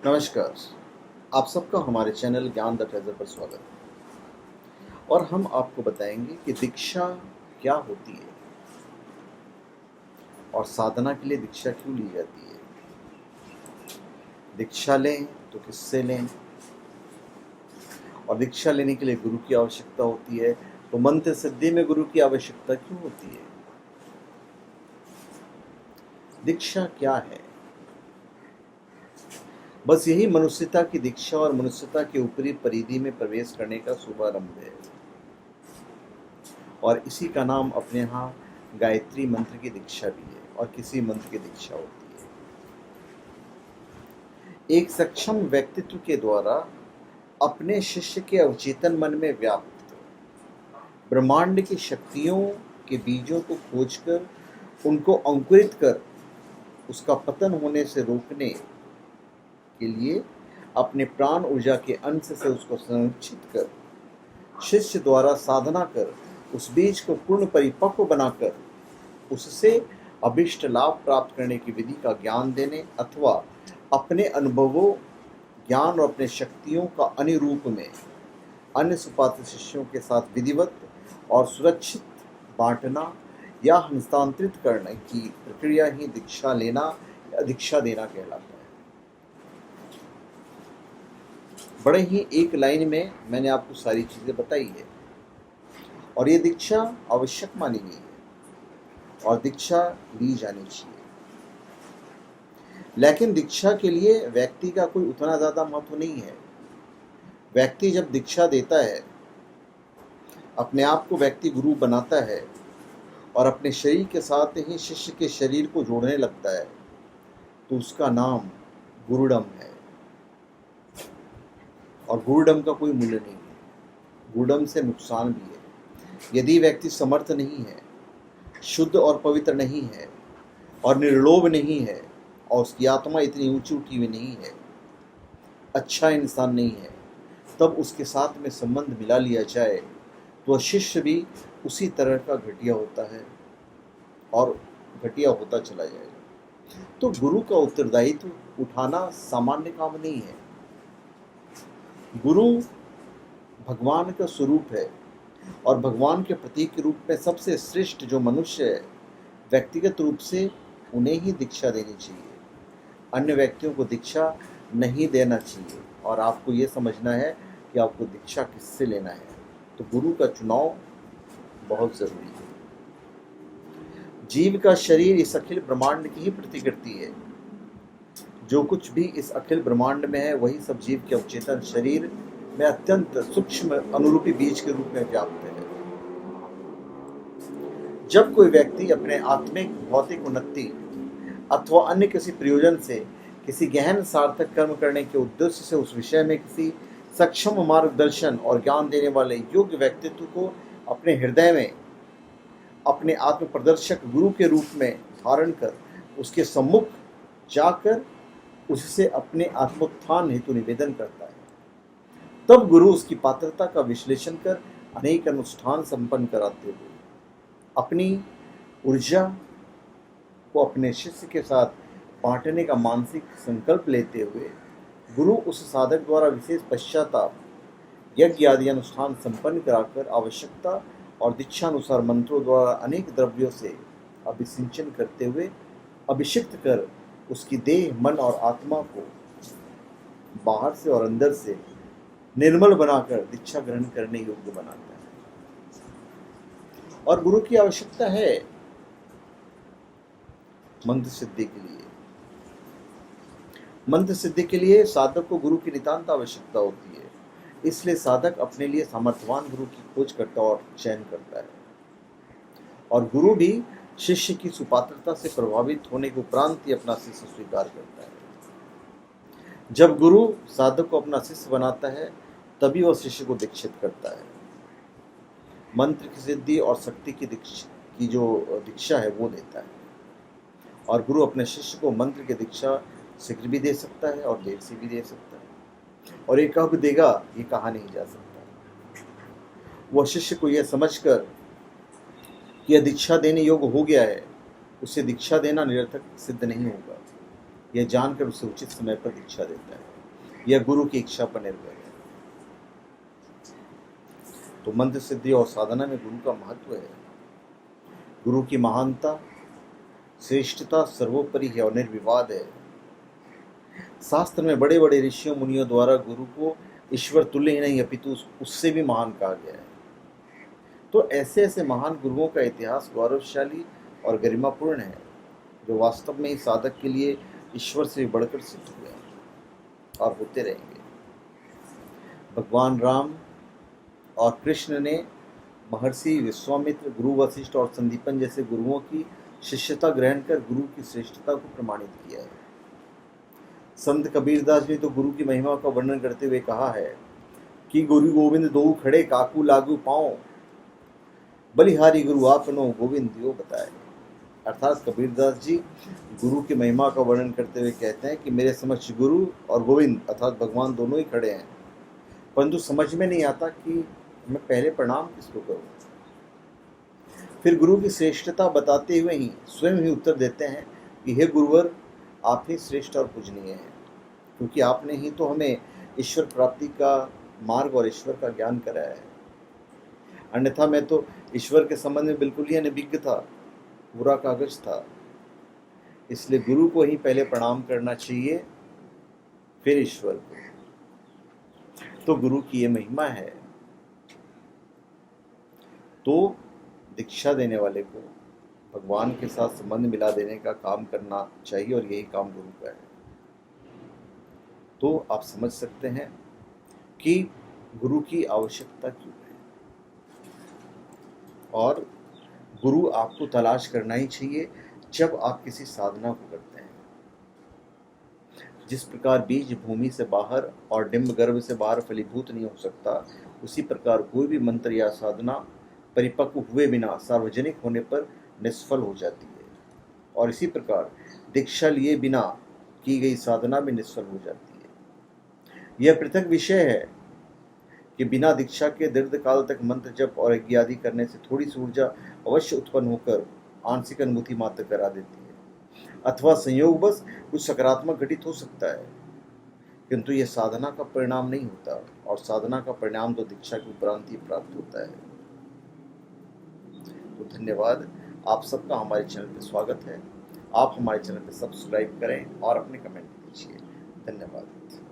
नमस्कार। आप सबका हमारे चैनल ज्ञान द ट्रेजर पर स्वागत है और हम आपको बताएंगे कि दीक्षा क्या होती है और साधना के लिए दीक्षा क्यों ली जाती है। दीक्षा लें तो किससे लें और दीक्षा लेने के लिए गुरु की आवश्यकता होती है, तो मंत्र सिद्धि में गुरु की आवश्यकता क्यों होती है। दीक्षा क्या है? बस यही मनुष्यता की दीक्षा और मनुष्यता के ऊपरी परिधि में प्रवेश करने का शुभारंभ है और इसी का नाम अपने यहाँ गायत्री मंत्र की दीक्षा भी है और किसी मंत्र की दीक्षा होती है। एक सक्षम व्यक्तित्व के द्वारा अपने शिष्य के अवचेतन मन में व्याप्त ब्रह्मांड की शक्तियों के बीजों को खोजकर उनको अंकुरित कर उसका पतन होने से रोकने के लिए अपने प्राण ऊर्जा के अंश से उसको संरक्षित कर शिष्य द्वारा साधना कर उस बीज को पूर्ण परिपक्व बनाकर उससे अभिष्ट लाभ प्राप्त करने की विधि का ज्ञान देने अथवा अपने अनुभवों ज्ञान और अपने शक्तियों का अनुरूप में अन्य सुपात्र शिष्यों के साथ विधिवत और सुरक्षित बांटना या हस्तांतरित करने की प्रक्रिया ही दीक्षा लेना या दीक्षा देना कहलाता है। बड़े ही एक लाइन में मैंने आपको सारी चीज़ें बताई है और ये दीक्षा आवश्यक मानी गई है और दीक्षा ली जानी चाहिए। लेकिन दीक्षा के लिए व्यक्ति का कोई उतना ज़्यादा महत्व नहीं है। व्यक्ति जब दीक्षा देता है, अपने आप को व्यक्ति गुरु बनाता है और अपने शरीर के साथ ही शिष्य के शरीर को जोड़ने लगता है, तो उसका नाम गुरुडम है और गुरुडम का कोई मूल्य नहीं है। गुरुडम से नुकसान भी है। यदि व्यक्ति समर्थ नहीं है, शुद्ध और पवित्र नहीं है और निर्लोभ नहीं है और उसकी आत्मा इतनी ऊंची उठी हुई नहीं है, अच्छा इंसान नहीं है, तब उसके साथ में संबंध मिला लिया जाए तो शिष्य भी उसी तरह का घटिया होता है और घटिया होता चला जाएगा। तो गुरु का उत्तरदायित्व उठाना सामान्य काम नहीं है। गुरु भगवान का स्वरूप है और भगवान के प्रतीक के रूप में सबसे श्रेष्ठ जो मनुष्य है, व्यक्तिगत रूप से उन्हें ही दीक्षा देनी चाहिए, अन्य व्यक्तियों को दीक्षा नहीं देना चाहिए। और आपको ये समझना है कि आपको दीक्षा किससे लेना है, तो गुरु का चुनाव बहुत ज़रूरी है। जीव का शरीर इस अखिल ब्रह्मांड की ही प्रतिकृति है। जो कुछ भी इस अखिल ब्रह्मांड में है वही सब जीव के अवचेतन शरीर में अत्यंत सूक्ष्म अनुरूपी बीज के रूप में व्याप्त है। जब कोई व्यक्ति अपने आत्मिक भौतिक उन्नति अथवा अन्य किसी प्रयोजन से किसी गहन सार्थक कर्म करने के उद्देश्य से उस विषय में किसी सक्षम मार्गदर्शन और ज्ञान देने वाले योग्य व्यक्तित्व को अपने हृदय में अपने आत्म प्रदर्शक गुरु के रूप में धारण कर उसके सम्मुख जाकर उससे अपने आत्मोत्थान हेतु निवेदन करता है, तब गुरु उसकी पात्रता का विश्लेषण कर अनेक अनुष्ठान संपन्न कराते हुए अपनी ऊर्जा को अपने शिष्य के साथ बांटने का मानसिक संकल्प लेते हुए गुरु उस साधक द्वारा विशेष पश्चाताप यज्ञ आदि अनुष्ठान संपन्न कराकर आवश्यकता और दीक्षानुसार मंत्रों द्वारा अनेक द्रव्यों से अभिसिंचन करते हुए अभिषिक्त कर उसकी देह मन और आत्मा को बाहर से और अंदर से निर्मल बनाकर दीक्षा ग्रहण करने योग्य बनाता है। और गुरु की आवश्यकता है मंत्र सिद्धि के लिए। मंत्र सिद्धि के लिए साधक को गुरु की नितांत आवश्यकता होती है। इसलिए साधक अपने लिए सामर्थ्यवान गुरु की खोज करता और चयन करता है और गुरु भी शिष्य की सुपात्रता से प्रभावित होने के उपरांत ही अपना शिष्य स्वीकार करता है। जब गुरु साधक को अपना शिष्य बनाता है तभी वह शिष्य को दीक्षित करता है। मंत्र की सिद्धि और शक्ति की जो दीक्षा है वो देता है और गुरु अपने शिष्य को मंत्र की दीक्षा शीघ्र भी दे सकता है और देर से भी दे सकता है और ये कब देगा ये कहा नहीं जा सकता। वह शिष्य को यह समझकर कि यह दीक्षा देने योग्य हो गया है, उसे दीक्षा देना निरर्थक सिद्ध नहीं होगा, यह जानकर उसे उचित समय पर दीक्षा देता है। यह गुरु की इच्छा पर निर्भर है। तो मंत्र सिद्धि और साधना में गुरु का महत्व है। गुरु की महानता, श्रेष्ठता सर्वोपरि है और निर्विवाद है। शास्त्र में बड़े बड़े ऋषियों मुनियों द्वारा गुरु को ईश्वर तुल्य ही नहीं अपितु उससे भी महान कहा गया है। तो ऐसे ऐसे महान गुरुओं का इतिहास गौरवशाली और गरिमापूर्ण है, जो वास्तव में ही साधक के लिए ईश्वर से भी बढ़कर सिद्ध हुए और होते रहेंगे। भगवान राम और कृष्ण ने महर्षि विश्वामित्र, गुरु वशिष्ठ और संदीपन जैसे गुरुओं की शिष्यता ग्रहण कर गुरु की श्रेष्ठता को प्रमाणित किया है। संत कबीरदास ने तो गुरु की महिमा का वर्णन करते हुए कहा है कि गुरु गोविंद दो खड़े काकू लागू पाओ, बलिहारी गुरु आपनो गोविंद दियो बताए। अर्थात कबीरदास जी गुरु की महिमा का वर्णन करते हुए कहते हैं कि मेरे समक्ष गुरु और गोविंद अर्थात भगवान दोनों ही खड़े हैं, परंतु समझ में नहीं आता कि मैं पहले प्रणाम किसको करूं। फिर गुरु की श्रेष्ठता बताते हुए ही स्वयं ही उत्तर देते हैं कि हे गुरुवर, आप ही श्रेष्ठ और पूजनीय हैं, क्योंकि आपने ही तो हमें ईश्वर प्राप्ति का मार्ग और ईश्वर का ज्ञान कराया है। अन्यथा मैं तो ईश्वर के संबंध में बिल्कुल ही अनभिज्ञ था, पूरा कागज था। इसलिए गुरु को ही पहले प्रणाम करना चाहिए, फिर ईश्वर को। तो गुरु की ये महिमा है। तो दीक्षा देने वाले को भगवान के साथ संबंध मिला देने का काम करना चाहिए और यही काम गुरु का है। तो आप समझ सकते हैं कि गुरु की आवश्यकता क्यों है, और गुरु आपको तलाश करना ही चाहिए जब आप किसी साधना को करते हैं। जिस प्रकार बीज भूमि से बाहर और डिंब गर्भ से बाहर फलीभूत नहीं हो सकता, उसी प्रकार कोई भी मंत्र या साधना परिपक्व हुए बिना सार्वजनिक होने पर निष्फल हो जाती है, और इसी प्रकार दीक्षा लिए बिना की गई साधना भी निष्फल हो जाती है। यह पृथक विषय है कि बिना दीक्षा के दीर्घ काल तक मंत्र जप और यज्ञ आदि करने से थोड़ी सी ऊर्जा अवश्य उत्पन्न होकर आंशिक अनुभूति मात्र करा देती है, अथवा संयोगवश कुछ सकारात्मक घटित हो सकता है, किंतु यह साधना का परिणाम नहीं होता, और साधना का परिणाम तो दीक्षा के उपरांत ही प्राप्त होता है। तो धन्यवाद, आप सबका हमारे चैनल पर स्वागत है। आप हमारे चैनल पर सब्सक्राइब करें और अपने कमेंट दीजिए। धन्यवाद।